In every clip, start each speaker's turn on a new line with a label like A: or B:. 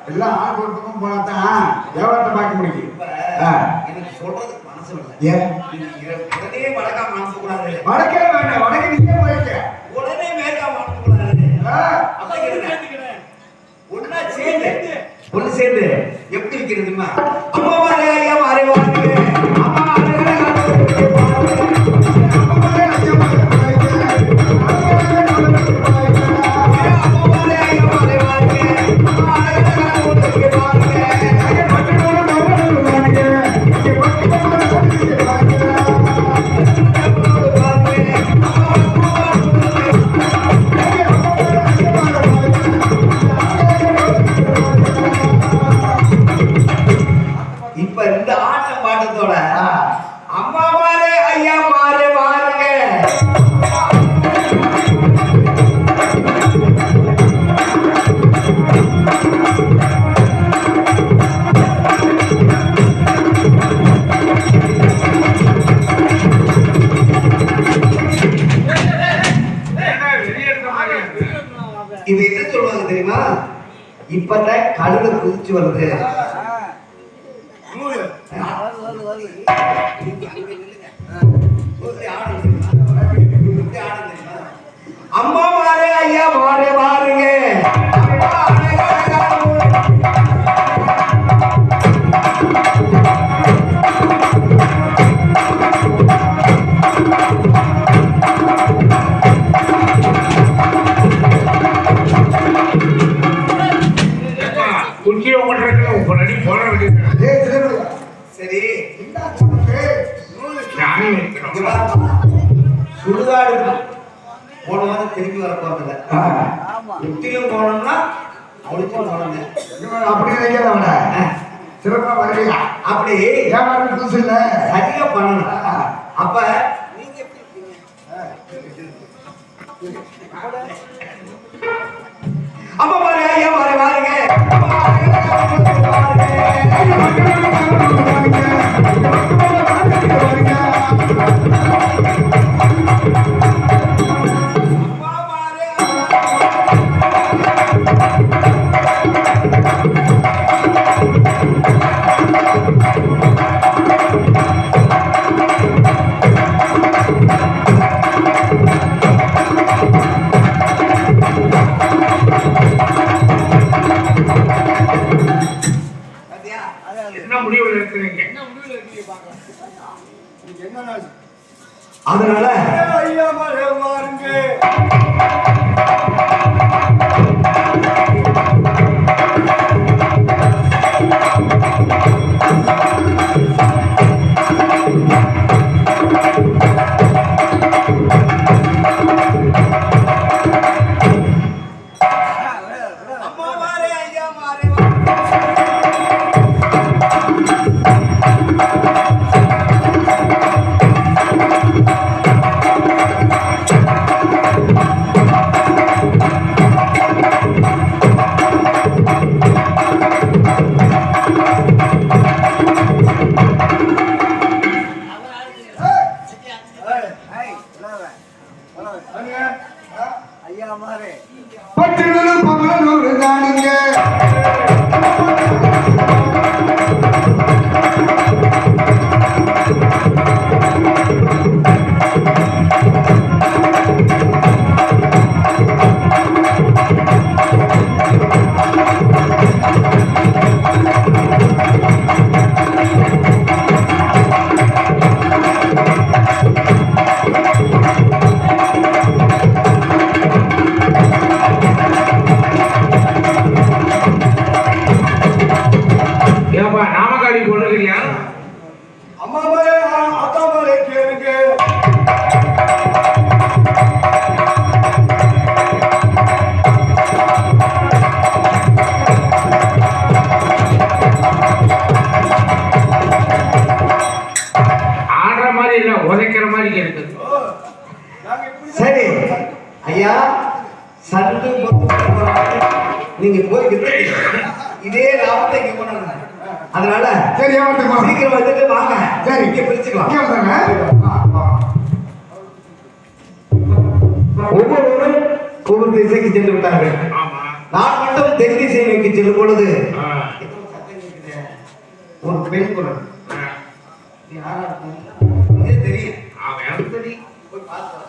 A: எல்லாம் ஆள் ஒரு பக்கம் போனாதான் வியாபாரத்தை பார்க்க முடியும்.
B: எனக்கு சொல்றதுக்கு மனசு இல்லை. உடனே வடக்கா மனசு கூடாது.
A: வடக்கே வேண்டாம், வடக்கே நீங்க போயிக்க.
B: உடனே மேற்கா மனசு கூடாது. ஒன்னா சேர்ந்து ஒன்னு சேர்ந்து எப்படி இருக்கிறதுமா அம்மா மாறே ஐயா மாறே வாழ்க்கை அம்மா இது என்ன சொல்லுவாங்க தெரியுமா? இப்பதான் கழுத குதிச்சு வருது. அம்மா மாறே ஐயா மாறே மாறுங்க. சரி சுடுகாடு போனவங்க திரும்பி வர போறதில்ல. முற்றிலும் போனோம்னா முடிச்சும் போனோங்க.
A: அப்படி நினைக்கிறவன சிறப்பா வருவீங்க.
B: அப்படி
A: வியாபாரம் புதுசு இல்ல,
B: சரியா பண்ணணும். அப்ப நீங்க எப்படி அம்மா பாரு ஐயா பாரு பாருங்க. அதனால ஐயா மாறுங்க. நீங்க போய் வித்துட்டீங்க. இதே லாபத்தை இங்க கொண்டு வந்தாங்க. அதனால
A: சரி ஏமாத்துமா
B: சீக்கிரம் வந்துட்டு வாங்க.
A: சரி
B: இங்க பிரிச்சுக்கலாம்.
A: இங்கே வந்தாங்க.
B: ஒவ்வொருவரும் ஒவ்வொரு திசைக்கு சென்று விட்டார்கள். நான் மட்டும் தென் திசை நோக்கி செல்லும் பொழுது ஒரு பெண் குரல். யாரா இருக்கும்? இதே தெரியும். போய் பார்த்து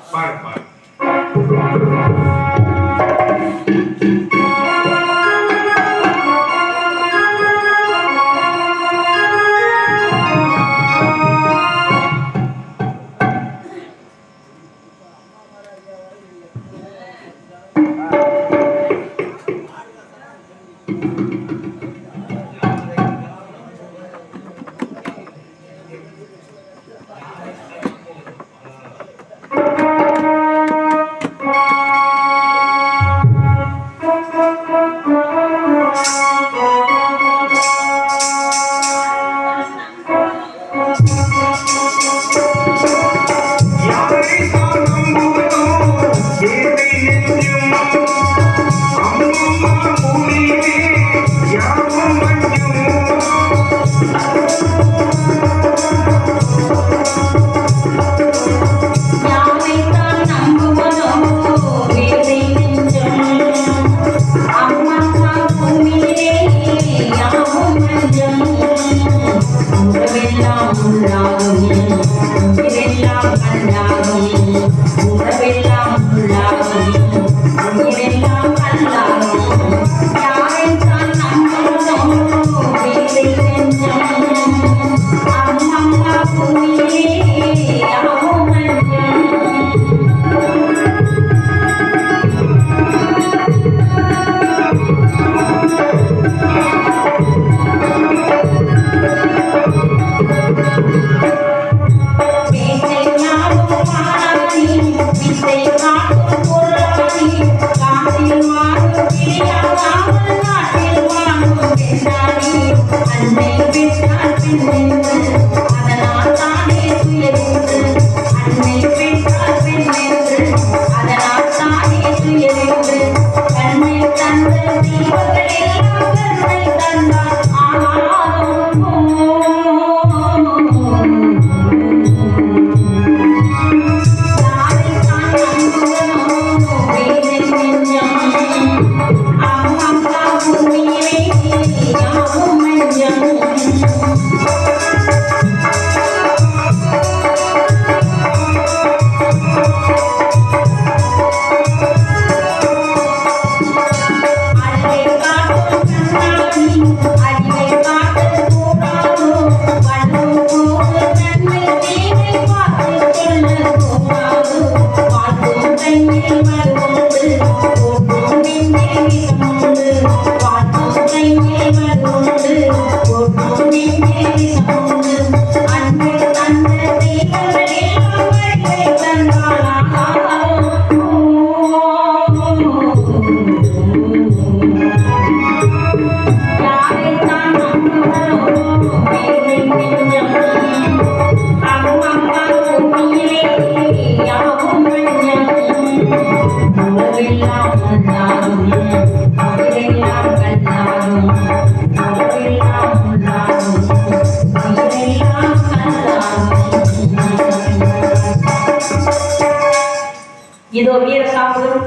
C: இதோ வீரசாம்புகள்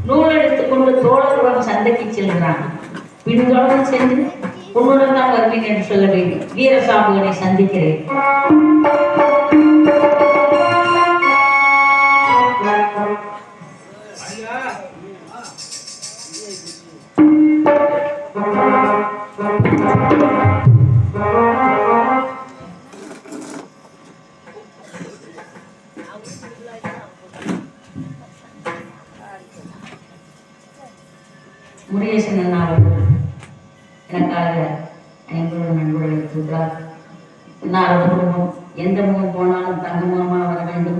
C: நூல் எடுத்துக்கொண்டு தோழர்களுடன் சந்தைக்கு செல்கிறான். பின்தொடர்ந்து சென்று உன்னுடன் தான் வருவேன் என்று சொல்ல வேண்டும். வீரசாம்புகளை சந்திக்கிறேன். முருகேசன் அண்ணா அவர்கள் எனக்காக ஐம்பது நண்பர்கள் இருக்கிறார். அண்ணாரோட குடும்பம் எந்த முகம் போனாலும் தங்க முகமாக வர வேண்டும்.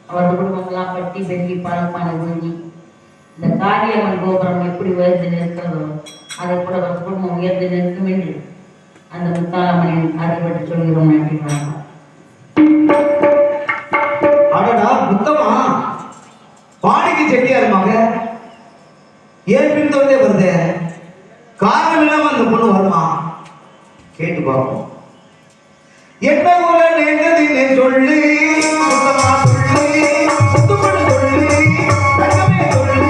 C: அவரது குடும்பங்களாம் பட்டி பெருகி பழமான ஒழுங்கி இந்த காரியம்மன் கோபுரம் எப்படி உயர்ந்து நிற்கிறதோ அதை போல ஒரு குடும்பம் உயர்ந்து நிற்கும் என்று அந்த முத்தாலம்மனின் அறிவுட்டு சொல்கிறோம். நன்றி வணக்கம்.
B: அடடா முத்தமா பாடிக்கு செட்டியா இருப்பாங்க. ஏன் பின்தொடர்ந்தே வருது? கேட்டு பார்ப்போம். என்ன ஊர நேர்ந்ததில்லை சொல்லு, சுத்தமா சொல்லு, சுத்தமான சொல்லு, தங்கமே சொல்லு,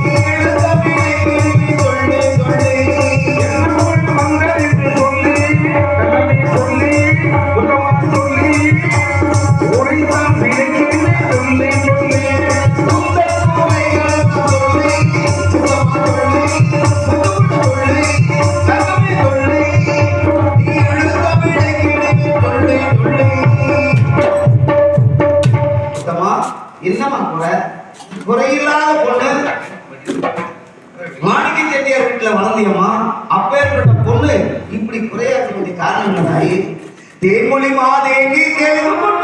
B: நீ எழுத பிள்ளை சொல்லு சொல்லு.
A: என்ன ஊருக்கு வந்தது என்று சொல்லு, தங்கமே சொல்லு, சுத்தமா சொல்லு, ஊரைத்தான் பிழைக்கிறேன் சொல்லு சொல்லு.
B: என்னமா குறையில்லாத பொண்ணு மாணிக்க செட்டியார் வீட்டுல வளர்ந்தியம்மா. அப்பேற்பட்ட பொண்ணு இப்படி குறையாக்க வேண்டிய காரணம் என்ன? தேன்மொழி மாதேவி தேர்வு பொண்ணு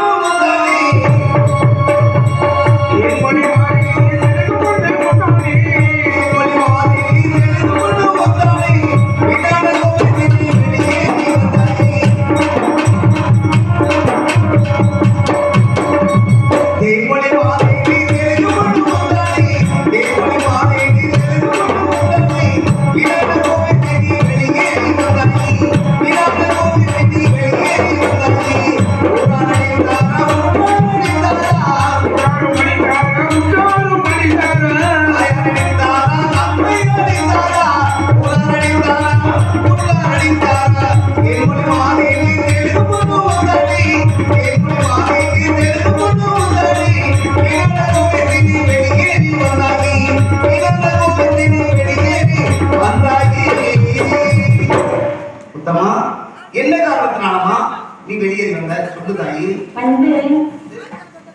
B: என்ன காரணத்தினாலமா நீ வெளியேறி வந்த சொல்லு தாயி.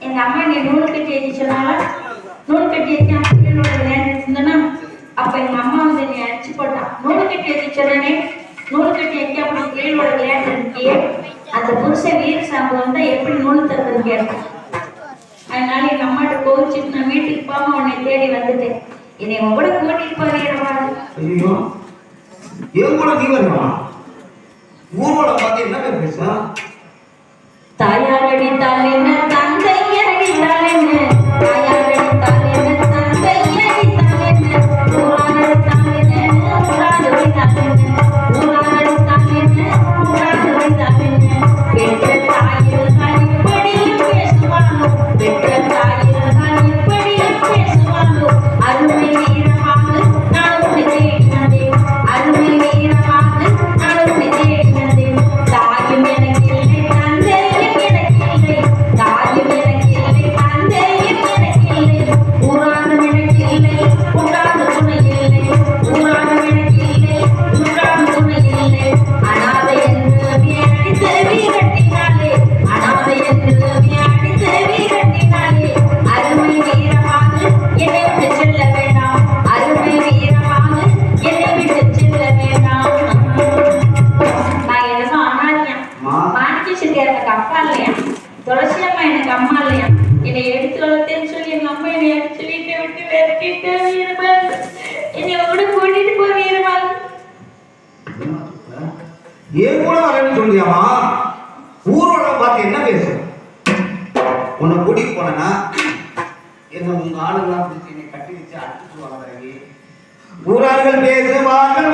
C: எங்க அம்மா நீ நூல் கட்டி ஏற்றி சொன்னால நூல் கட்டி ஏற்றி இருந்தனா அப்ப எங்க அம்மா வந்து நீ அடிச்சு போட்டான். நூல் கட்டி ஏற்றி சொன்னே நூல் கட்டி ஏற்றி அப்படி கீழோட விளையாட்டு இருக்கியே அந்த புருஷன் வீர சாம்பு வந்தா எப்படி நூல் தருதுன்னு கேட்டான். அதனால எங்க அம்மாட்ட கோவிச்சுட்டு நான் வீட்டுக்கு போகாம உன்னை தேடி வந்துட்டேன். என்னை கூட கூட்டிட்டு போறீடா.
B: ஐயோ ஏன் கூட நீ வரணுமா? ஊரோட பார்த்து என்ன பேர் பேச?
C: தாயார் அடித்தால் என்ன தந்தை அடித்தால் என்ன, தாயார் அடித்தால் என்ன தந்தை அடித்தால் என்ன, ஊரார் அடித்தால் என்ன ஊரார் அடித்தால் என்ன, ஊரார் அடித்தால் என்ன ஊரார் அடித்தால் என்ன. பெற்ற தாயில்கள் இப்படியும் பேசுவாளோ, பெற்ற தாயில்கள் இப்படியும் பேசுவாளோ. அருமை வீரமாக நான் உன்னை தேடி வந்தேன், அருமை வீரமாக நான் உன்னை தேடி வந்தேன். தாயும் எனக்கு இல்லை தந்தையும் எனக்கு இல்லை, தாயும் எனக்கு இல்லை தந்தையும் எனக்கு இல்லை. ஊரானும் எனக்கு இல்லை உண்டான துணை இல்லை, ஊரானும் எனக்கு இல்லை உண்டான துணை இல்லை. அனாதை என்று அடித்து வீரட்டினாலே, அனாதை என்று அடித்து வீரட்டினாலே. அருமை வீரமாக என்னை விட்டு செல்ல வேண்டாம், அருமை வீரமாக என்னை விட்டு செல்ல வேண்டாம். நான் என்னமோ அனாதையா, மாணிக்க செட்டியார் எனக்கு அப்பா இல்லையா, துளசி அம்மா எனக்கு அம்மா இல்லையா. என்னை எடுத்து வளர்த்தேன்னு சொல்லி எங்க அம்மா என்னை அடிச்சு வீட்டை விட்டு விரட்டிட்டு வீரமாக என்னை கூட கூட்டிட்டு போ வீரமாக.
B: ஏன் கூட வரேன்னு சொல்றியாமா? ஊரோட பார்த்து என்ன பேச? உன்னை கூட்டிட்டு போனா என்ன உங்க ஆளுங்களாம் பிடிச்சி என்னை கட்டி வச்சு அடிச்சுட்டு வளர்றாங்க. ஊரார்கள் பேசுவார்கள்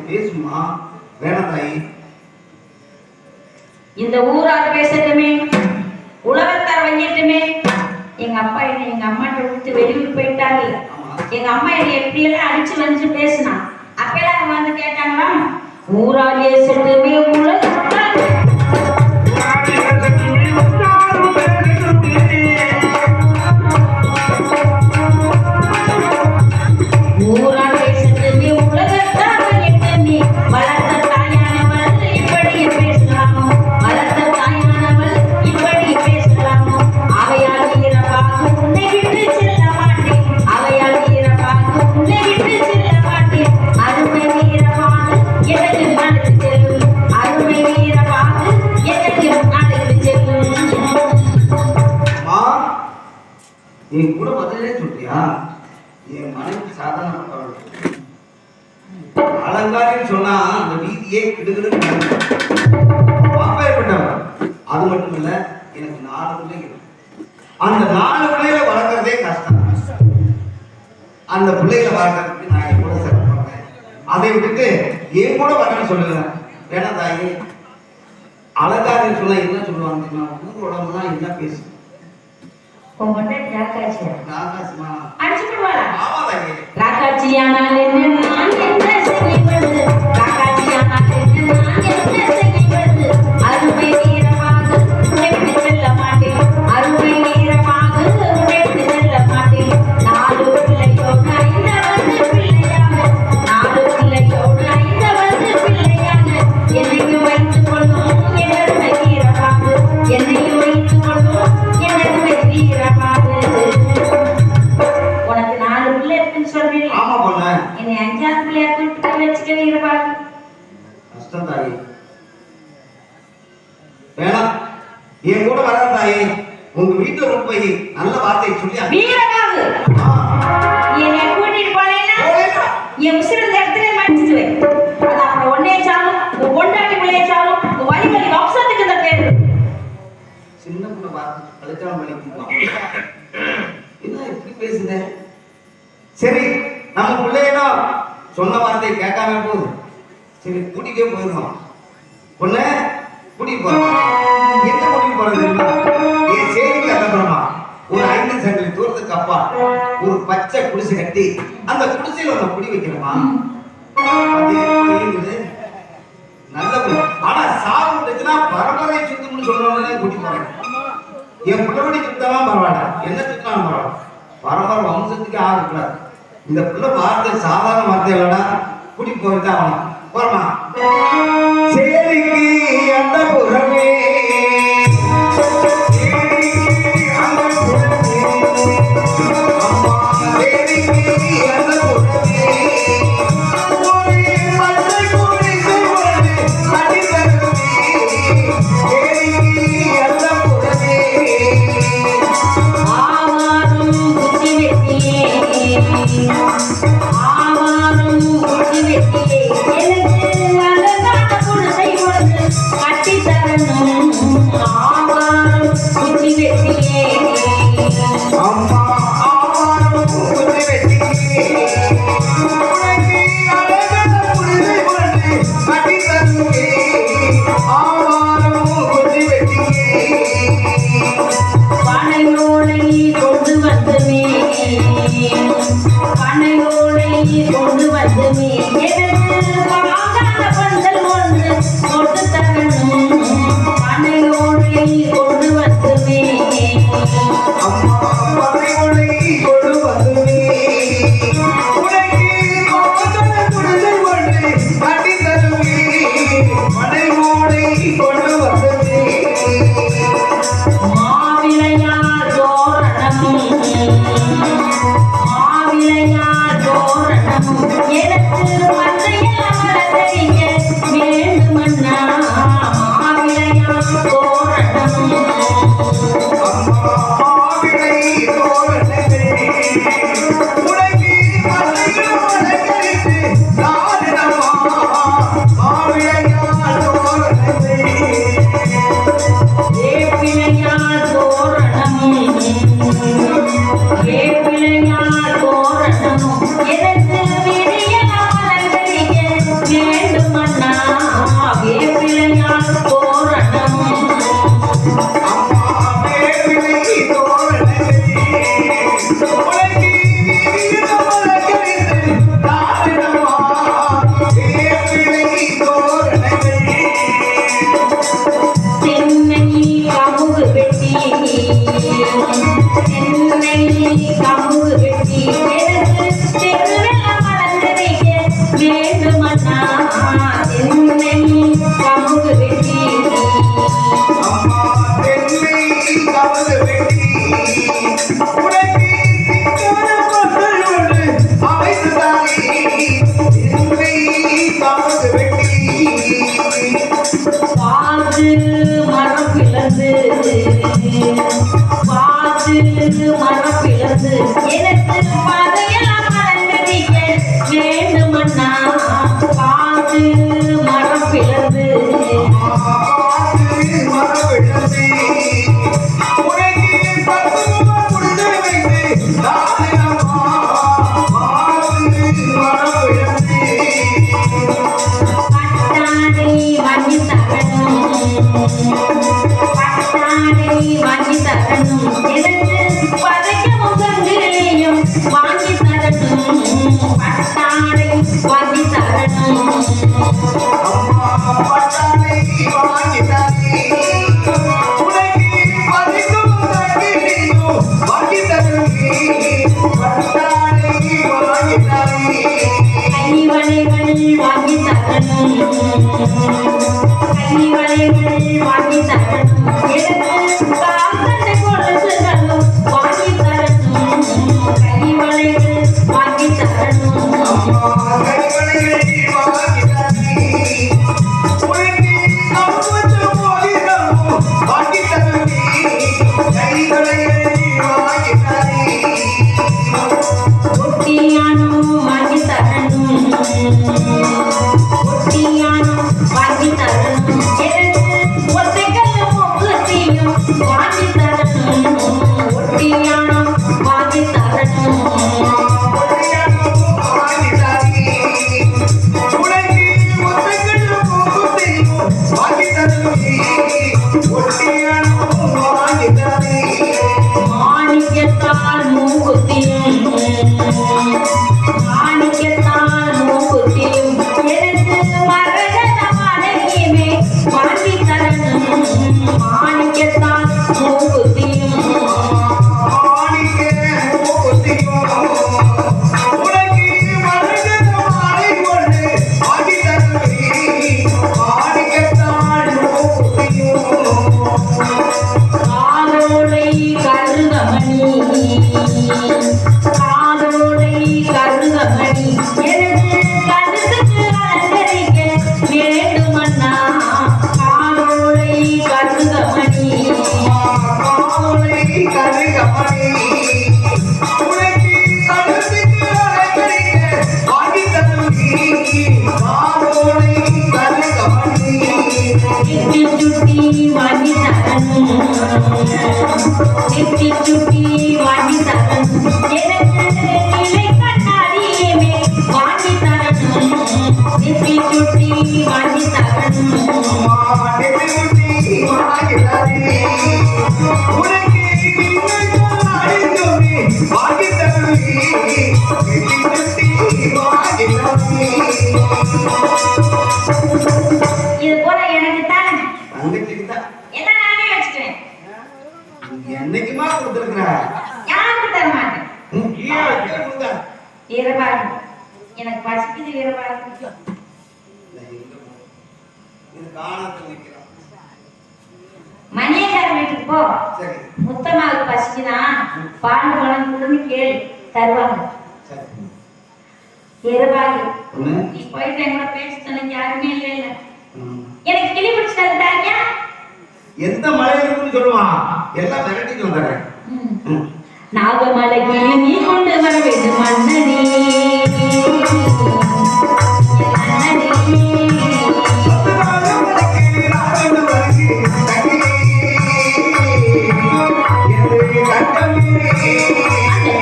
B: பேசுமா வேணாம் தாயி.
C: இந்த ஊரார் பேசட்டுமே, உலகத்தார் வையட்டுமே. எங்க அப்பா என்னை எங்க அம்மாட்ட விட்டு வெளியூர் போயிட்டாரு. எங்க அம்மா என்னை எப்படியெல்லாம் அடிச்சு வந்து பேசினா அப்பெல்லாம் அவங்க வந்து கேட்டாங்களா, ஊரார் பேசட்டுமே உலகத்தார் ஊரார் பேசட்டுமே உலகத்தார் வையட்டுமே. வளர்த்த தாயானவள் இப்படியே பேசலாமோ, வளர்த்த தாயானவள் இப்படி பேசலாமோ. அவையால் வீரமாக உன்னை விட்டு செல்ல மாட்டேன், அவையால் வீரமாக உன்னை விட்டு செல்ல மாட்டேன். அருமை வீரமாக என்னை
B: பாத்தியா, என் மனைவி சாதாரணப்பட்டவள். அலங்காரின்னு சொன்னா அந்த வீதியே கிடுகிடுன்னு அப்பேற்பட்டவள். அது மட்டும் இல்ல, எனக்கு 4 பிள்ளைகள். அந்த 4 பிள்ளைகளை வளர்க்கறதே கஷ்டம். அந்த பிள்ளைகளை வளர்க்கறதுக்கு நான் என் கூட சிறப்பாங்க. அதை விட்டுட்டு என் கூட வரணும்னு சொல்லுவேன். வேணா தாயே, அலங்காரின்னு சொன்னா என்ன சொல்லுவாங்க தெரியுமா? ஊர் உடம்புலாம் என்ன பேசு ராக்காசிமா ஆமா தாயே.
C: ராக்காட்சியானால் என்ன நான் என்ன செய்வது, ராக்காட்சியானால் என்ன நான் என்ன செய்வது, அருமை வீரமாக உடைத்து செல்ல மாட்டேன், அருமை வீரமாக உடைத்து செல்ல மாட்டேன். 4 பிள்ளையோடு 5வது பிள்ளையாக, 4 பிள்ளையோடு 5வது பிள்ளையாக, என்னையும் வைத்துக் கொள்ளும் என்னருமை வீரமாக, என்னையும் வைத்துக் கொள்ளும் என்னருமை வீரமாக. உனக்கு 4 பிள்ளை இருக்குன்னு சொல்றீங்க.
B: ஆமா பொண்ணு,
C: என்னை 5வது பிள்ளையா கூப்பிட்டு வச்சுக்க வீரபாகு.
B: கஷ்டம் தாயே. வேணாம், என் கூட வராத தாயே. உங்க வீட்டுல கொண்டு போய் நல்ல வார்த்தையை சொல்லி
C: வீரபாகு, என்னை கூட்டிட்டு போனேன்னா என் உசிர இந்த இடத்துல மடிச்சிடுவேன். அது அப்புறம் ஒன்னே சாலும், உன் பொண்டாட்டி பிள்ளைய சாலும், உன் வழி வழி வம்சத்துக்கு இந்த பேரு.
B: சின்ன பொண்ணு பார்த்து கலைச்சாலும் பண்ணிக்கலாம். என்ன இப்படி பேசுத? சரி, நம்ம பிள்ளையோ சொன்ன வார்த்தையை கேட்காம போகுது. சரி, கூட்டிகிட்டே போயிருந்தோம். பொண்ணு கூட்டிட்டு போறோம். எங்க கூட்டிட்டு போறது தெரியுமா? என் சேரிக்கு அப்புறமா ஒரு 5 சங்கிலி தூரத்துக்கு அப்பா ஒரு பச்சை குடிசை கட்டி அந்த குடிசையில ஒண்ணு குடி வைக்கிறோமா. அது இருக்குது நல்ல பொண்ணு. ஆனா சாவு இருந்துச்சுன்னா பரம்பரை சுத்தம்னு சொல்றவங்க கூட்டி போறேன். என் பிள்ளைபடி சுத்தமா பரவாயில்ல, என்ன சுத்தம் பரவாயில்ல, பரம்பரை வம்சத்துக்கு ஆள் இருக்காது. இந்த பிள்ளை வார்த்தை சாதாரண வார்த்தை இல்லடா, கூட்டி போயிட்டு ஆகணும். போறமா சேரிக்கு அந்த புறமே
C: எனக்கு மந்தையா மலர் தெரியும்.
B: அம்மா பட்டாளை வாங்கி தரே உனக்கு பறிக்கும் தங்கியும் வாங்கி தருவே பட்டாளை வாங்கி தரே
C: கைவளைகள் வாங்கி தரணும் கைவளைகள் வாங்கி தரணும் எனக்கு காந்தனை கொலுசுகளும் வாங்கி தரணும் கைவளைகள் வாங்கி தரணும்
B: கைவளைகள் வாங்கி தரே உனக்கு கம்பும் மொழிகளும் வாங்கி தருவே கைவளைகள் வாங்கி தரே
C: ஒட்டியானோ வாங்கி தரணும் ஒட்டியானோ வாங்கி தரணும் எனக்கு ஒத்தைகளும் முகத்தையும் வாங்கி தரணும் ஒட்டியானோ வாங்கி தரணும் மாணிக்கத்தால் மூக்குத்தியும் மாணிக்கத்தால் மூக்குத்தியும் எனக்கு மரகத மலையுமே வாங்கி தரணும் மாணிக்கத்தால் மூக்குத்தியும் காதோலை கருகமணி காதோலை கருகமணி எனக்கு கருத்துக்கு அலங்கரிக்க வேண்டுமண்ணா காதோலை கருகமணி நெத்தி சுட்டி வாங்கி தரணும் நெத்தி சுட்டி வாங்கி தரணும் எனக்கு நிலை கண்ணாடியுமே வாங்கி தரணும் நெத்தி சுட்டி வாங்கி தரணும் இது போல எனக்கு தான் எல்லாம் நானே வச்சுக்குவேன்
B: என்னைக்குமா கொடுத்துருக்குற
C: யாருக்கு தர மாட்டேன் வீரபாகு எனக்கு பசிக்குது வீரபாகு
B: இது காணாமல் நிற்கிறோம்
C: மணியக்கார வீட்டுக்கு போ
B: சரி
C: முத்தமாவுக்கு பசிக்குதா பால் பழம் கொடுன்னு கேளு தருவாங்க
B: சரி
C: வீரபாகு
B: ஒண்ணு
C: நீ போயிட்டு என் கூட பேச சொன்ன யாருமே இல்லை எனக்கு கிளி பிடிச்சு தந்துட்டாங்க
B: எந்த மலை இருக்குன்னு சொல்லுவான் எல்லாம் விரட்டிட்டு வந்துடுறேன்
C: நாகமலை கிளி நீ கொண்டு வர வேண்டும் மன்னனே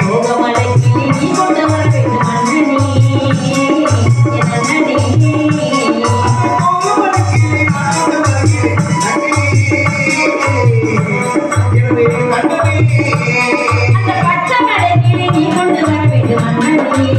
C: நாகமலை கிளி நீ கொண்டு வர வேண்டும் மன்னனே அந்த பச்சை மலை கிளி நீ கொண்டு வர வேண்டும் மன்னனே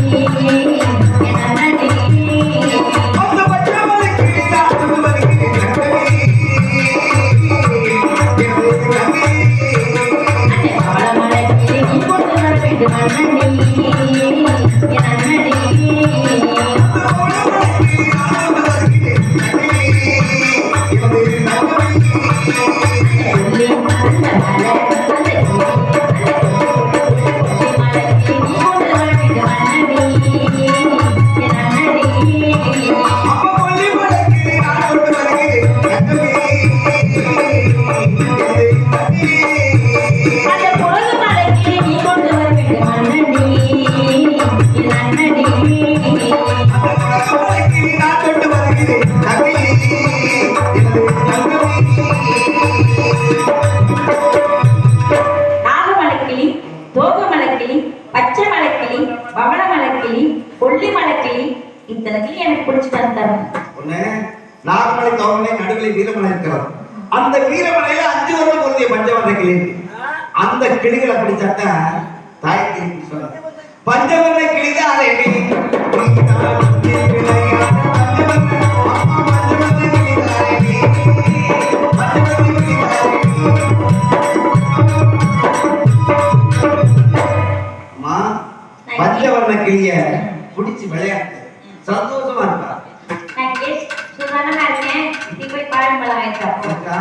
B: நாகமலை தவமலை நடுவில் வீரமலை இருக்கிறது. அந்த வீரமலையில 5 வருடம் பொருந்திய பஞ்சவர்ண கிளி. அந்த கிளிகளை பிடிச்சாட்டா தாய் கிளி சொல்ல பஞ்சவர்ண கிளிதான் அதை சந்தோஷமா இருக்கா?
C: நான் கேஸ் சுதாரணா இருக்கேன். நீ போய் பழம்பழம் வாங்கிட்டு வா.
B: இருக்கா?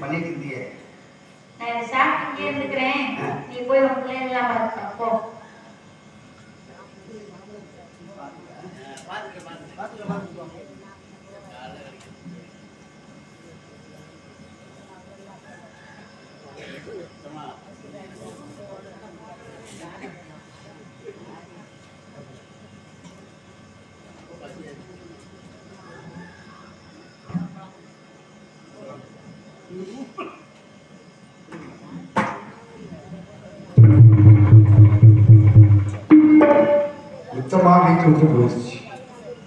B: பண்ணிட்டு இருந்தியே.
C: நான் சாப்பிட்டு இருந்துக்கிறேன். நீ போய் உன் பிள்ளைங்களாம் பார்த்து போ.
A: சுத்தமா வீட்டு விட்டு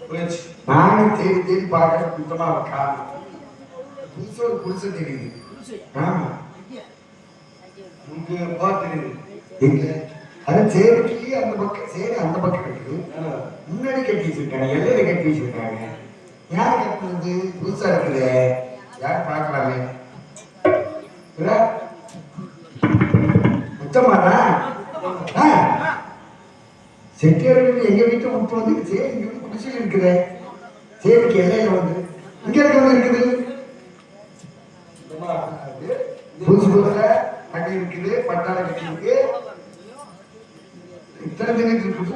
A: போயிடுச்சு. நானும் தேடி தேடி பார்க்க சுத்தமா காணும். புதுசு ஒரு புதுசு தெரியுது. ஆமா இங்க பார்த்து எங்க அது சேரிக்கு அந்த பக்கம் சேரி அந்த பக்கம் கட்டுது. முன்னாடி கட்டி வச்சிருக்காங்க, எல்லையில கட்டி வச்சிருக்காங்க. யார் கட்டுறது? புதுசா இருக்குது. யார் பார்க்கலாமே. சுத்தமாதான் செட்டியார்கள் எங்க வீட்டை விட்டு வந்து சேரி இங்க வந்து குடிச்சிட்டு இருக்குது. சேரிக்கு எல்லையில வந்து இங்க இருக்கிறது இருக்குது. புதுசு புதுசா கட்டி இருக்குது, பட்டாளை கட்டி இருக்கு. இத்தனை தினம் இருக்குது.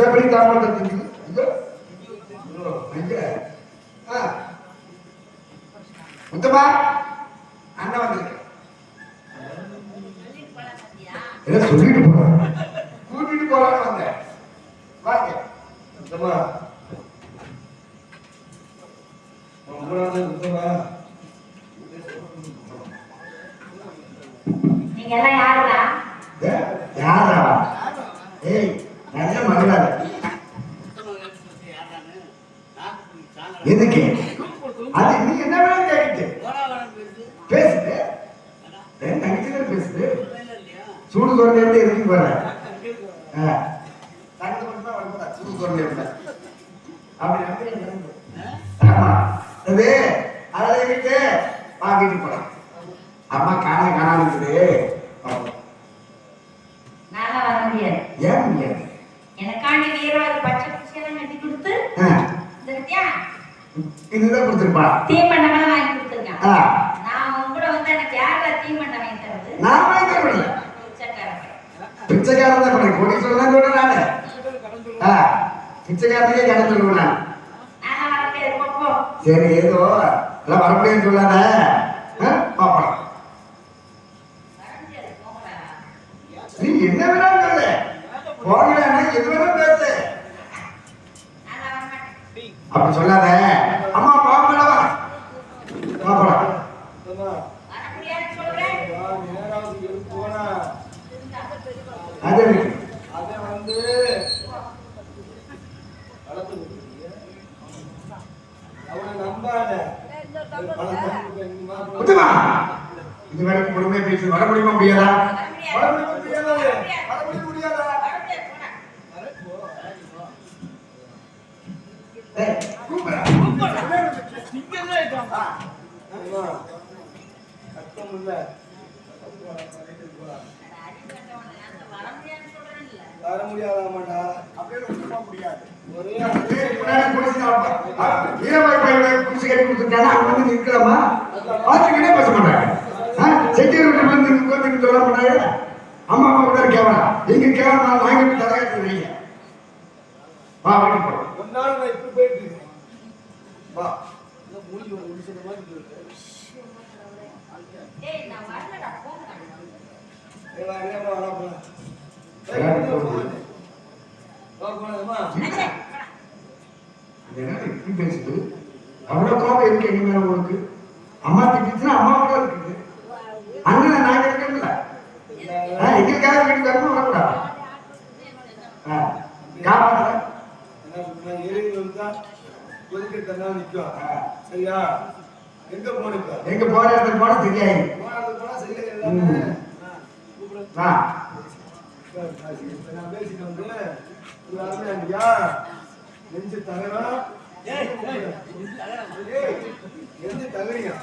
A: எப்படி தாமரை திங்குது? முத்தமா அண்ணன் வந்திருக்கு. என்ன சொல்லிட்டு போறேன், கூட்டிட்டு போறான்னு வந்தேன். வாங்க முத்தமா. முத்தமா
C: நீங்க எல்லாம் யாருடா?
A: யாரா? ஏய் நல்ல மகளாரு. எதுக்கு? அது நீ என்ன வேணும் கேட்டு பேசுது. தனிச்சு பேசுது. சூடு குறைஞ்ச எதுக்கு போற? சூடு குறைஞ்ச அப்படி ஆமா அது அதை விட்டு வாங்கிட்டு போறேன். அம்மா காணாம இருக்குது.
C: நானா வர முடியாது.
A: ஏன் முடியாது?
C: எனக்காண்டி வீரவாதி பச்சை குச்சியெல்லாம் கட்டி கொடுத்து
A: இதுதான் கொடுத்துருப்பா.
C: தீமண்டமெல்லாம் வாங்கி கொடுத்துருக்கேன். நான் உங்க கூட வந்து எனக்கு யாரா தீமண்டம் வாங்கி தரது?
A: நான் வாங்கி தரவில்லை. பிச்சைக்காரன் தான் பண்ணேன். கொடி சொல்லலாம் கூட நானு பிச்சைக்காரனுக்கே கடன் சொல்லுவேன் நான். சரி ஏதோ எல்லாம் வரப்படின்னு சொல்லாத. பாப்பா நீ என்ன வேணாலும் சொல்லு. போகலன்னா எது வேணாலும் பேசு. அப்படி சொல்லாத. அம்மா பாப்படவா பாப்படா. அது வந்து முத்தமா இது வரைக்கும் பொறுமையா பேசி வர முடியுமா முடியாதா? வர முடியாதா? கூப்பிடா
D: வர முடியாதாமாடா அப்படியே சும்மா முடியாது ஒரே
A: முன்னாடி வீரபாய் பையனை குடிச்சு கட்டி கொடுத்துட்டாங்க அவங்க வந்து நிற்கலாமா பார்த்துக்கிட்டே பேச மாட்டாங்க செக்யூரிட்டி வந்து சொல்ல மாட்டாங்க அம்மா அம்மா கூட கேவலாம் எங்க கேவலம் நாங்க தரங்க வா வாங்கி போறோம்
D: ஒரு நாள் நான் இப்ப போயிட்டு இருக்கேன் வா இந்த மூடி ஒரு நிமிஷம் மாதிரி இருக்கு
C: டேய் நான் வரலடா போங்க
D: ஏய் வா என்ன வா போலாம்
A: இப்படி பேசுது அவ்வளவு கோபம் இருக்கு எங்க மேல உங்களுக்கு அம்மா திட்டுச்சுன்னா அம்மா கூட இருக்குது அண்ணன் நாங்க இருக்கல எங்களுக்காக வீட்டு தரணும் வரக்கூடாது காப்பாற்ற
D: சரியா எங்க போனீங்க
A: எங்க போற இடத்துக்கு போனா தெரியாது
D: நான் பேசிட்டு வந்து நெஞ்சு தகரம் நெஞ்சு தகரியா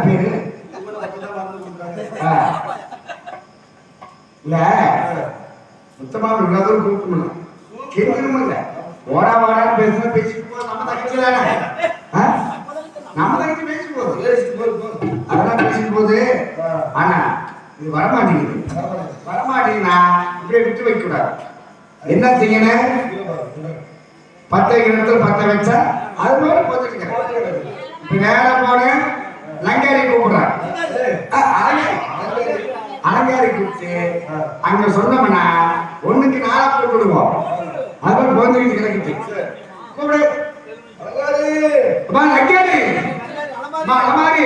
A: பேரு இல்ல சுத்தமாக இல்லாதவரும் கூப்பிட்டு கேட்கணும் இல்ல ஓடா வாடான்னு பேசுனா பேசிட்டு போது நம்ம தங்கச்சி தானே நம்ம தங்கச்சி பேசிட்டு போகுது அதெல்லாம் பேசிட்டு போகுது ஆனா இது வரமாட்டேங்குதுன்னா இப்படியே விட்டு வைக்க கூடாது என்ன செய்யணும் பத்த இடத்துல பத்த வச்சா அது மாதிரி போச்சுக்கிறேன் இப்ப நேரா போன லங்காரி கூப்பிடுறான் அலங்காரி கூப்பிட்டு அங்க சொன்னோம்னா ஒண்ணுக்கு 4 பேர் விடுவோம் அது போந்துக்கிட்டு கிடக்குது கூப்பிடு லங்காரி அலமாரி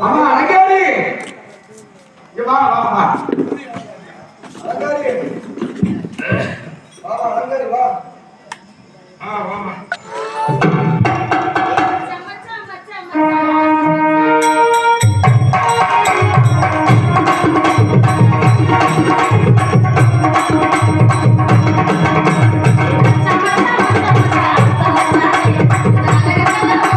A: அம்மா அலங்காரி வா வா வா
D: அலங்காரி வா அலங்காரி வா
A: வாமா
C: Thank you.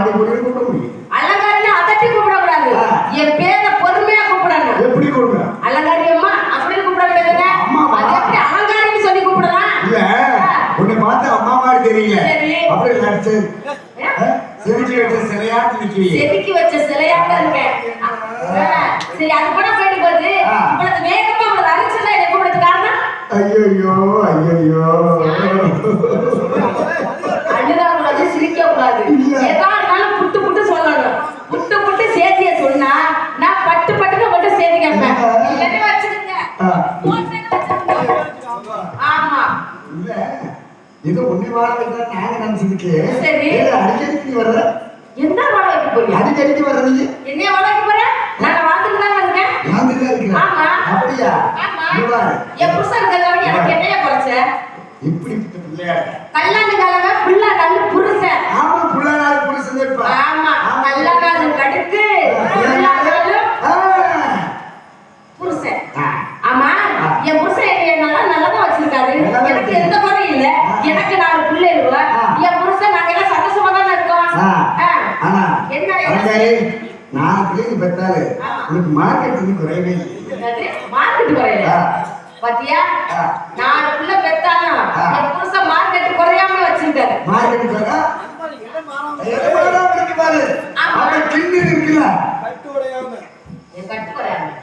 A: வாடி போட்டு கூப்பிட முடியும்.
C: அலங்காரின்னு அதட்டி கூப்பிடக்கூடாது. என் பேரை பொறுமையா கூப்பிடணும்.
A: எப்படி கூப்பிடுங்க?
C: அலங்காரி அம்மா அப்படின்னு கூப்பிட வேண்டியதுங்க. அது எப்படி அலங்காரின்னு சொல்லி கூப்பிடலாம்?
A: இல்ல உன்னை பார்த்து அம்மா மாதிரி தெரியல.
C: சரி.
A: அப்படி நடிச்சு செதுக்கி வச்ச சிலையாட்டு நிக்கிறீங்க.
C: செதுக்கி வச்ச சிலையாட்ட இருக்கேன். சரி அது கூட போயிட்டு போகுது. இவ்வளவு வேகமா இவ்வளவு அரைச்சல என்ன கூப்பிடுறது காரணம்?
A: ஐயோ ஐயோ
C: அழுதா கூடாது, சிரிக்க கூடாது. ஏதாவது புட்டு புட்டு சொல்லணும். புட்டு புட்டு சேதிய சொன்னா நான் பட்டு பட்டுன்னு மட்டும் சேதி கேட்பேன். இல்லைன்னு வச்சிருங்க. ஆமா
A: இல்ல ஏதோ ஒண்ணு வாழ நாங்க நினைச்சதுக்கு
C: சரி.
A: அடிக்கடிக்கு வர்ற
C: என்ன வாழைக்கு போய்
A: அடிக்கடிக்கு வர்ற நீங்க
C: என்ன வாழைக்கு போற? நான் வாழ்ந்துட்டு தான் இருக்கேன்.
A: வாழ்ந்துட்டு தான் இருக்கிறேன்.
C: ஆமா
A: அப்படியா?
C: ஆமா. என் புருஷன் கல்யாணம் எனக்கு என்னைய குறைச்ச?
A: இப்படி பிள்ளையா
C: கல்யாண காலமே புள்ள நல்ல புருஷன்.
A: ஆமா புள்ளனால புருஷன் இருப்பா.
C: ஆமா கல்யாணம் கடுக்கு புருஷன். ஆமா என் புருஷன் என்னைய நல்லதா வச்சிருக்காரு. எனக்கு எந்த குறையும் இல்ல. எனக்கு 4 பிள்ளைங்க. என் புருஷன் நாங்க எல்லாம் சந்தோஷமா தானே இருக்கோம்.
A: ஆனா
C: என்ன
A: அலங்காரி 4 பிள்ளைங்க பெற்றாரு உனக்கு மார்க்கெட் குறையவே இல்லை.
C: மார்க்கெட் குறையல பாத்தியா? 4 பிள்ளை பெத்தாலும் என் புருஷன் மார்க்கெட் குறையாம வச்சிருக்காரு.
A: மார்க்கெட் குறையா பாரு. அவன் கிண்ணி இருக்குல்ல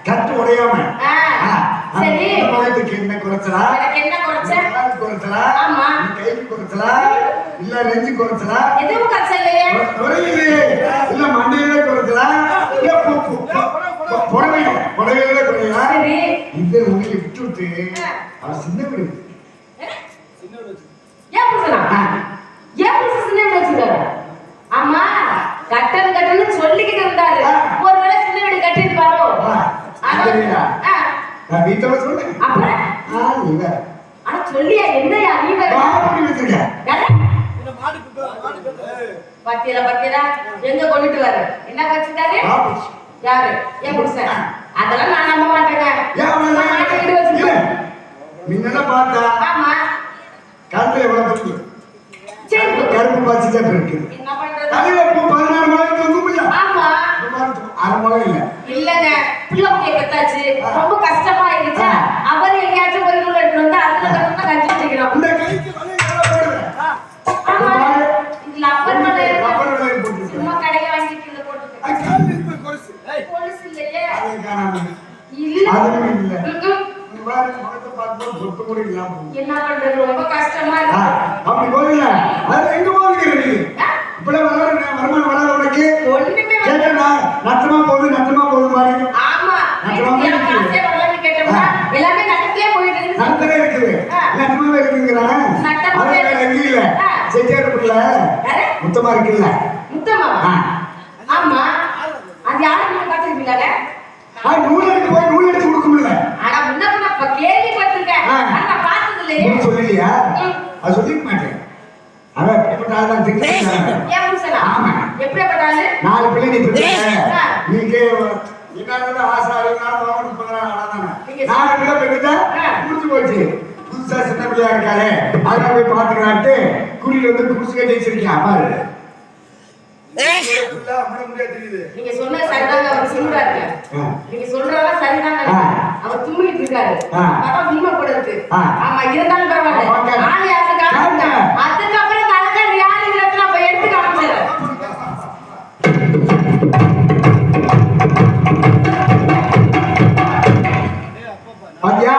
A: கட்டு உடையாம.
C: சரி
A: மகத்துக்கு என்ன குறைச்சலா?
C: எனக்கு என்ன குறைச்ச?
A: குறைச்சலா?
C: ஆமா.
A: கைக்கு குறைச்சலா? இல்ல நெஞ்சு குறைச்சலா?
C: எதுவும் குறைச்சலையே.
A: குறையிலே இல்ல மண்டையில குறைச்சலா? இல்ல புடவையில குறையா?
C: சரி
A: இது உங்களை விட்டு விட்டு அவன் சின்ன வீடு
C: ஏன் புருஷனா? ஏன் புருஷன் சின்ன வீடு வச்சிருக்காரு? ஆமா கட்டன்னு சொல்லிக்கிட்டு இருந்தாரு. ஒருவேளை சின்ன வீடு கட்டிருப்பாரோ?
A: நான் வீட்டை சொன்னேன்.
C: அப்புறம்
A: நீங்க
C: ஆனா சொல்லியா என்னையா நீ வேற
A: வச்சிருக்க
C: பத்தியல எங்க கொண்டுட்டு வர என்ன வச்சிருக்காரு? யாரு? என் புருஷன். அதெல்லாம் நான் நம்ப மாட்டேங்க.
A: நீங்க பார்த்தா
C: ஆமா
A: கழுத்துல எவ்வளவு பத்தி
C: சரி
A: கருப்பு பாய்ச்சி இருக்கு.
C: என்ன பண்றது?
A: தலையில 16 மலைக்கு தொங்கும் இல்ல?
C: ஆமா
A: 6 மலை இல்ல.
C: இல்லங்க பிள்ளை குட்டியை பெத்தாச்சு. ரொம்ப கஷ்டமா இருந்துச்சா அவர் எங்கேயாச்சும் ஒரு நூல் எடுத்து வந்து அதுல கட்டணும் கஞ்சி வச்சுக்கிறோம்.
A: இந்த கைக்கு வலை எவ்வளவு போடுவேன்?
C: ஆமா இதுல அப்பர் மலை
A: ரப்பர் வலை போட்டுருக்கேன்.
C: சும்மா கடையை வாங்கிட்டு இத போட்டுருக்கேன்.
A: கால் இப்ப கொலுசு.
C: போலீஸ் இல்லையே.
A: அதை காணாம.
C: இல்ல
A: அதுவும் இல்ல. நீ பாரு முகத்தை பார்க்கும்போது பொட்டு கூட இல்லாம போகுது.
C: என்ன பண்றது? ரொம்ப கஷ்டமா இருக்கு.
A: அப்படி போகல. அது எங்க போகுது நீ? இப்படி வருமானம் வராத உனக்கு
C: ஒண்ணுமே
A: கேட்டா நட்டமா போகுது மாதிரி.
C: ஆமா காசே வரலன்னு கேட்டோம்னா எல்லாமே நட்டத்திலே போயிட்டு இருக்கு.
A: நட்டமே இருக்குது. நட்டமாவே இருக்குங்கிறான். அது எங்க இல்ல. செட்டியார் புள்ள முத்தமா இருக்குல்ல?
C: முத்தமா? ஆமா அது யாரும் நீங்க பாத்துருக்கீங்களா?
A: நூல் எடுத்து கொடுக்கும்ல.
C: ஆனா முன்ன கேள்விப்பட்டிருக்கேன். ஆனா நான் பார்த்தது இல்லையே.
A: சொல்லியா? அது சொல்லிக்க மாட்டேன். அவன் எப்படிப்பட்ட ஆள் தான் தெரிஞ்சுக்கிறாங்க.
C: ஏன் புருஷனா?
A: ஆமா.
C: எப்படிப்பட்ட ஆளு?
A: 4 பிள்ளை நீ பெற்ற. நீங்க என்னோட ஆசை 60 நாள் வாங்கணும் 30 நாள் ஆனாதானே. 4 பிள்ளை பெற்றுட்டா முடிஞ்சு போச்சு. புதுசா சின்ன பிள்ளையா இருக்காரு அதெல்லாம் போய் பாத்துக்கலான்ட்டு கூட்டிட்டு வந்து குடிச்சு கட்டி வச்சிருக்கேன். பாரு
C: நீங்க சொன்ன சரிதாங்க. அவர் சொல்றாரு. நீங்க சொல்றதெல்லாம் சரிதாங்க. அவர் தும்மிட்டு இருக்காரு. அதான் உண்மை கூட இருக்கு. ஆமா இருந்தாலும் பரவாயில்ல. ஆளு யாருக்கு காட்டுங்க. அதுக்கப்புறம் இந்த அழகா யாருங்கிறத நான் போய் எடுத்து காமிச்சிடுறேன்.
A: பாத்தியா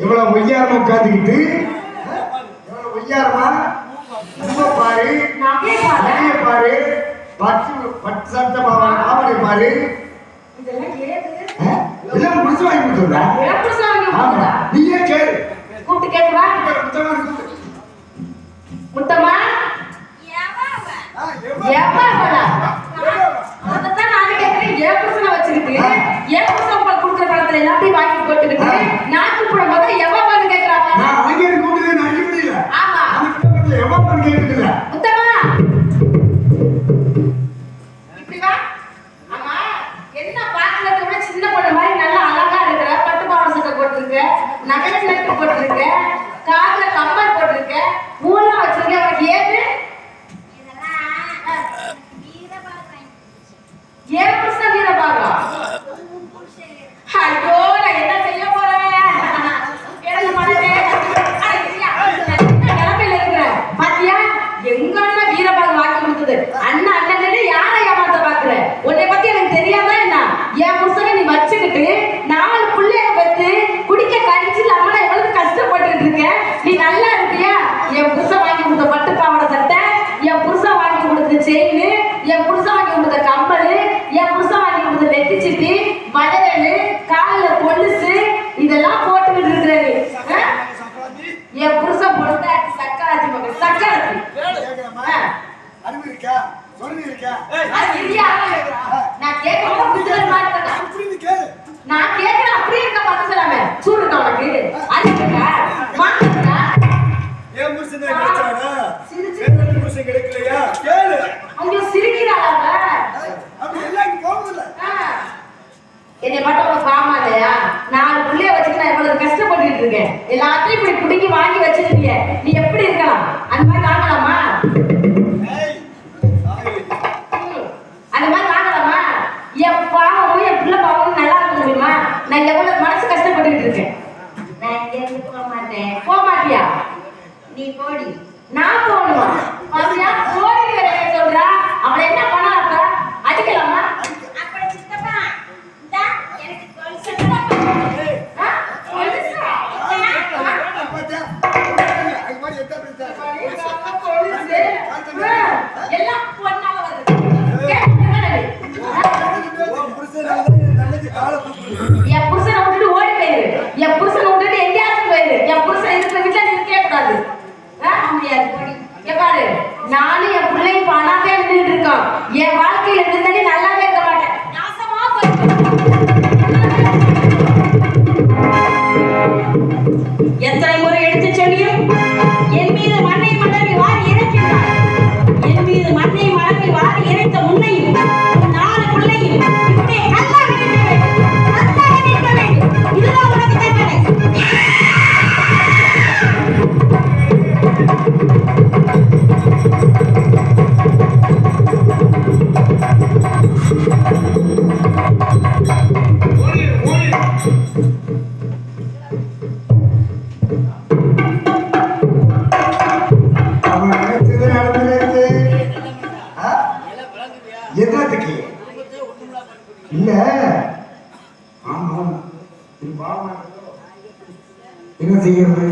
A: இவ்வளவு ஒய்யாரமா உட்காந்துக்கிட்டு எவ்வளவு ஒய்யாரமா பாரு நகைய பாரு பட்டு சட்டை பாவனை பாரு எல்லாம் முடிச்சு வாங்கி கொடுத்துருந்தா நீயே கேளு
C: கூப்பிட்டு கேட்குவா முத்தமா அதான் நானும் கேட்கிறேன். ஏன் புருஷனை வச்சுக்கிட்டு ஏன் புருஷன் கொடுக்குற படத்துல எல்லாத்தையும் வாங்கி போட்டுக்கிட்டு நான் கூப்பிடும் போது எவ்வளவு கேட்கிறாங்க.
A: நான் அங்கே கூப்பிட்டு நான் முடியல.
C: ஆமா
A: எவ்வளவு கேட்குதுல்ல
C: முத்தமா இப்படி வா. ஆமா என்ன பாக்குறத விட சின்ன பொண்ணு மாதிரி நல்லா அழகா இருக்கிற. பட்டு பாவாடை சட்டை போட்டிருக்க, நகை நட்டு போட்டிருக்க, காதுல கம்மல் போட்டிருக்க, பூலாம் வச்சிருக்க. உனக்கு ஏது சொல்றது. அண்ணா அண்ணன் யாரை ஏமாத்த பாக்குற? உன்னை பத்தி எனக்கு தெரியாதா என்ன? என் புருஷனை நீ வச்சுக்கிட்டு 4 பிள்ளைய பெற்று குடிக்க கடிச்சு நம்மள எவ்வளவு கஷ்டப்பட்டுட்டு இருக்க. நீ நல்லா இருக்கியா? என் புருஷன் வாங்கி கொடுத்த பட்டு பாவாடை சட்டை, என் புருஷன் வாங்கி கொடுத்த செயின், என் புருஷன் வாங்கி கொடுத்த கம்பல், என் புருஷன் வாங்கி கொடுத்த நெத்தி சிட்டி, வளையல், காலில் கொலுசு இதெல்லாம் போட்டுக்கிட்டு இருக்கிறாரு. என் புருஷன் பொருந்தாட்டி சக்கராச்சி மகன் சக்கராச்சி.
D: அறிவு இருக்கா? சொரணி இருக்கா?
C: நான் கேட்கிறேன் நான் கேட்கிறேன் அப்படியே இருக்க பார்த்து சொல்லாம சூடு இருக்கா உனக்கு? அறிவுக்கா மாட்டா
D: ஏன் புருஷன் கிடைச்சானா? வேற புருஷன் கிடைக்கலையா? கேளு.
C: அவங்க சிரிக்கிறாங்க.
D: அப்படி எல்லாம் இங்க போகுதுல்ல.
C: என்னை மட்டும் உனக்கு பாமா இல்லையா? 4 பிள்ளைய வச்சுட்டு நான் இவ்வளவு கஷ்டப்பட்டுட்டு இருக்கேன். எல்லாத்தையும் இப்படி குடுங்கி வாங்கி வச்சிருக்கீங்க. நீ எப்படி இருக்கலாம்? அந்த மாதிரி வாங்கலாமா? அந்த மாதிரி வாங்கலாமா? என் பாவமும் என் பிள்ளை பாவமும் நல்லா இருக்க முடியுமா? நான் எவ்வளவு மனசு கஷ்டப்பட்டுக்கிட்டு இருக்கேன். நான் இங்க இருந்து போக மாட்டேன். போக மாட்டியா? நீ போடி. நான் போகணுமா? பாத்தியா போடி சொல்றா. அவளை என்ன பண்ணா அடிக்கலாமா? என் புருஷனை விட்டுட்டு ஓடி போயிரு. என் புருஷனை விட்டுட்டு எங்கேயாச்சும் போயிரு. என் புருஷன் இருக்கிற வீட்டுல இருக்கவே கூடாது. பாரு நானும் என் பிள்ளையும் பணாவே இருந்துட்டு இருக்கோம். என் வாழ்க்கையில இருந்தே நல்லாவே இருக்க மாட்டேன். நாசமா எத்தனை முறை எடுத்து சொல்லியும் என் மீது மண்ணை மலர்வி வாரி இறைக்கின்றார். என் மீது மண்ணை மலர்வி வாரி இறைத்த உன்னையும் 4 பிள்ளையும் இப்படியே கல்லாக நிற்க வேண்டும். கல்லாக நிற்க வேண்டும். இதுதான் உனக்கு தண்டனை.
A: என்னத்துக்கு இல்ல என்ன செய்யறது?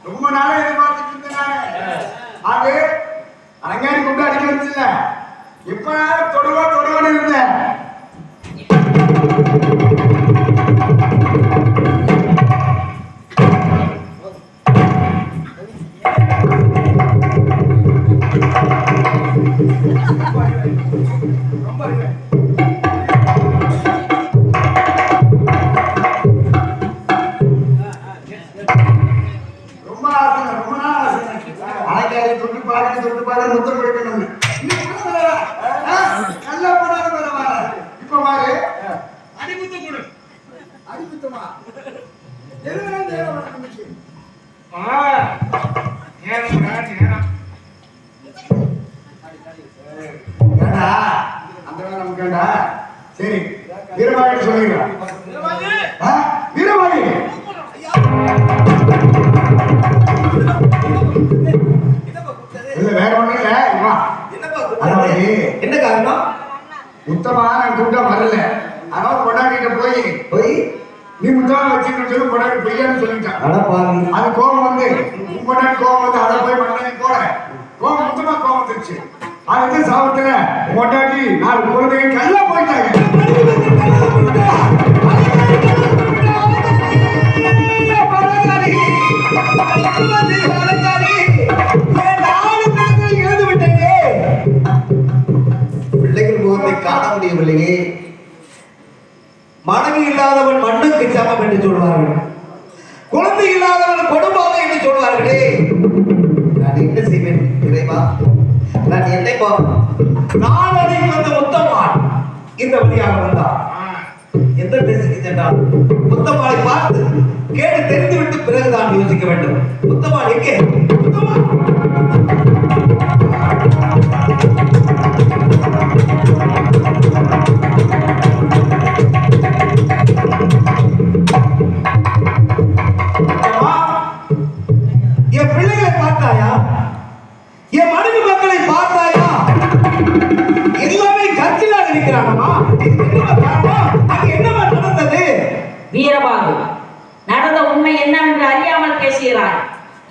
A: ரொம்ப நாளா எதிர்பார்த்துட்டு இருந்தேன். அது அலங்காரி கூப்பிட்டு அடிக்கிறது இல்ல. இப்ப தொடுவான்னு இருந்தேன். தொட்டு பாரு முத்தம் கொடுக்கணும். நல்லா போனாலும் பரவாயில்ல. இப்ப பாரு அடிமுத்தம் கொடு. அடிமுத்தமா எதுவும் தேவை நமக்கு. அந்த வேலை நமக்கு வேண்டா. சரி வீரவாகி சொல்லுங்க. வீரவாகி இல்ல வேற ஒண்ணும் இல்ல.
B: என்ன காரணம்?
A: முத்தமா நான் கூப்பிட்டா வரல. அதாவது கொண்டாடிட்ட போய் நீ முத்தமா வச்சுக்கணும்னு சொல்லி கொண்டாடி பொய்யான்னு சொல்லிட்டான். அது கோபம் வந்து கொண்டாடி கோபம் வந்து அதை போய் பண்ணி போட கோபம் முத்தமா கோபம் வந்துருச்சு. அது சாபத்துல கொண்டாடி 4 குழந்தைங்க கல்ல போயிட்டாங்க.
B: பிள்ளைகள் முகத்தை காண முடியவில்லையே. மனைவி இல்லாதவன் மண்ணுக்கு சமம் என்று சொல்வார்கள். குழந்தை இல்லாதவன் கொடுப்பாக என்று சொல்வார்களே. நான் என்ன செய்வேன் இறைவா? நான் என்னை நாளடி வந்த முத்தம்மான் இந்த வழியாக வந்தார். எந்த திசைக்கு சென்றால் முத்தம்மாளை பார்த்து கேட்டு தெரிந்துவிட்டு பிறகுதான் யோசிக்க வேண்டும். முத்தம்மாள் எங்கே? முத்தம்மாள்! என் பிள்ளைகளை பார்த்தாயா? என் மனைவி மக்களை பார்த்தாயா? எல்லாமே கட்சியாக இருக்கிறாங்கம்மா. என்னவா நடந்தது?
C: வீரபாகு, நடந்த உண்மை என்னவென்று அறியாமல் பேசுகிறாய்.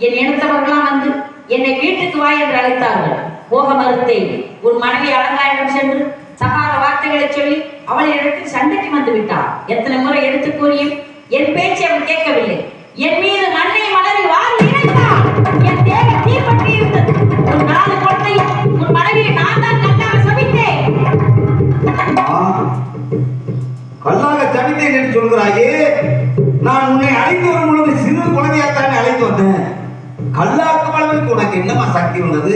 C: என் இனத்தவர்களாம் வந்து என்னை வீட்டுக்கு வா என்று அழைத்தார்கள். போக மறுத்தேன். உன் மனைவி அலங்காரிடம் சென்று சகார வார்த்தைகளை சொல்லி அவளை எடுத்து சண்டைக்கு வந்து விட்டார். எத்தனை முறை எடுத்து கூறியும் என் பேச்சை அவள் கேட்கவில்லை. என் மீது மண்ணை மலரி வாரி இறைத்தார். என் தேவை தீப்பற்றி இருந்தது. உன் 4 குழந்தை உன் மனைவியை நான் தான் கல்லாக சபித்தேன்.
B: கல்லாக சபித்தேன் என்று சொல்கிறாயே. நான் உன்னை அழைத்து வரும் பொழுது சிறு குழந்தையாத்தானே அழைத்து வந்தேன். கல்லாக்கும் அளவுக்கு உனக்கு என்னமா சக்தி உள்ளது?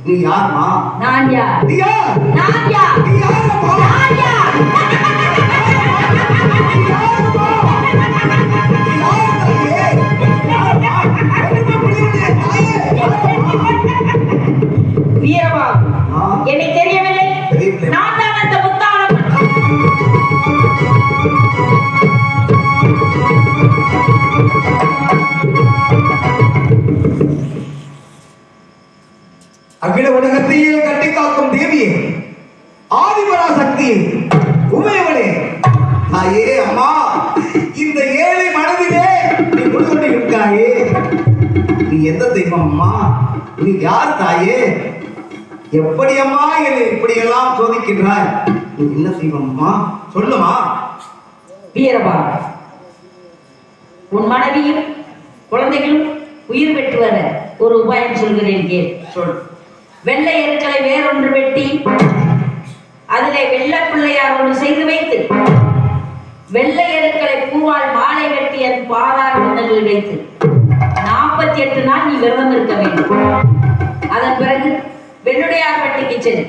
B: நீ யாருமா?
C: நான் யார்?
B: நீ யார்?
C: நான் யார்?
B: நீ யாருமா?
C: நான் யார்? வீரபாகு, என்னை தெரியவில்லை. நான் தான் அந்த முத்தாளம்.
B: அகில உலகத்தையே கட்டி காக்கும் தேவியே, ஆதிபராசக்தியே, உமையவளே, தாயே, அம்மா, இந்த ஏழை மனதிலே நீ குடிகொண்டு இருக்காயே. நீ எந்த தெய்வம் அம்மா? நீ யார் தாயே? எப்படி அம்மா என்னை இப்படியெல்லாம் சோதிக்கின்றாய்? நீ என்ன தெய்வம் அம்மா? சொல்லுமா.
C: வீரபாகு, உன் மனைவியும் குழந்தைகளும் உயிர் பெற்று வர ஒரு உபாயம் சொல்கிறேன் கேள்.
B: சொல்.
C: வெள்ளை எருக்களை வேறொன்று வெட்டி அதிலே வெள்ளை பிள்ளையார் ஒன்று செய்து வைத்து வெள்ளை எருக்களை பூவால் மாலை கட்டி அதன் பாதார மண்டலில் வைத்து 48 நாள் நீ விரதம் இருக்க வேண்டும். அதன் பிறகு வெள்ளுடையார் பட்டிக்கு சென்று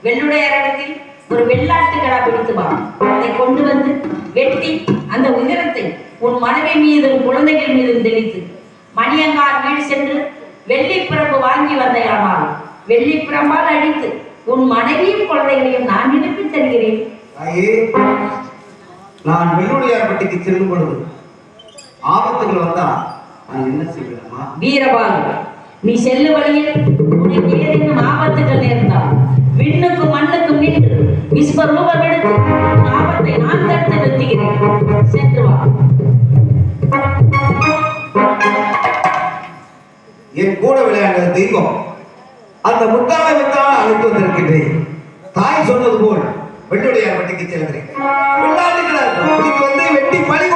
C: வெள்ளுடையார் இடத்தில் ஒரு வெள்ளாட்டு கடா பிடித்து வா. அதை கொண்டு வந்து வெட்டி அந்த உதிரத்தை உன் மனைவி மீதும் குழந்தைகள் மீதும் தெளித்து மணியங்கார் வீடு சென்று வெள்ளிப்பிரம்பு வாங்கி வந்தையானால் வெள்ளிப்பிரம்பால் அடித்து உன் மனைவியும் குழந்தைகளையும் நான் நினைப்பு தருகிறேன்.
B: தாயே, நான் வெள்ளுடையார்பட்டிக்கு செல்லும் பொழுது ஆபத்துகள் வந்தா நான் என்ன செய்வேனம்மா?
C: வீரபாகு, நீ செல்லு வழியில் உனக்கு ஏதேனும் ஆபத்துகள் நேர்ந்தால் விண்ணுக்கும் மண்ணுக்கும் நின்று விஸ்வரூபம் எடுத்து உன் ஆபத்தை நான் தடுத்து நிறுத்துகிறேன். சென்று வா.
B: என் கூட விளையாடுற தெய்வம் அந்த முத்தாளை அழைத்து வந்திருக்கின்றேன். தாய் சொன்னது போல் வெள்ளுடையார்பட்டிக்கு செல்கிறேன். வெள்ளாட்டுக்களை வந்து வெட்டி பழி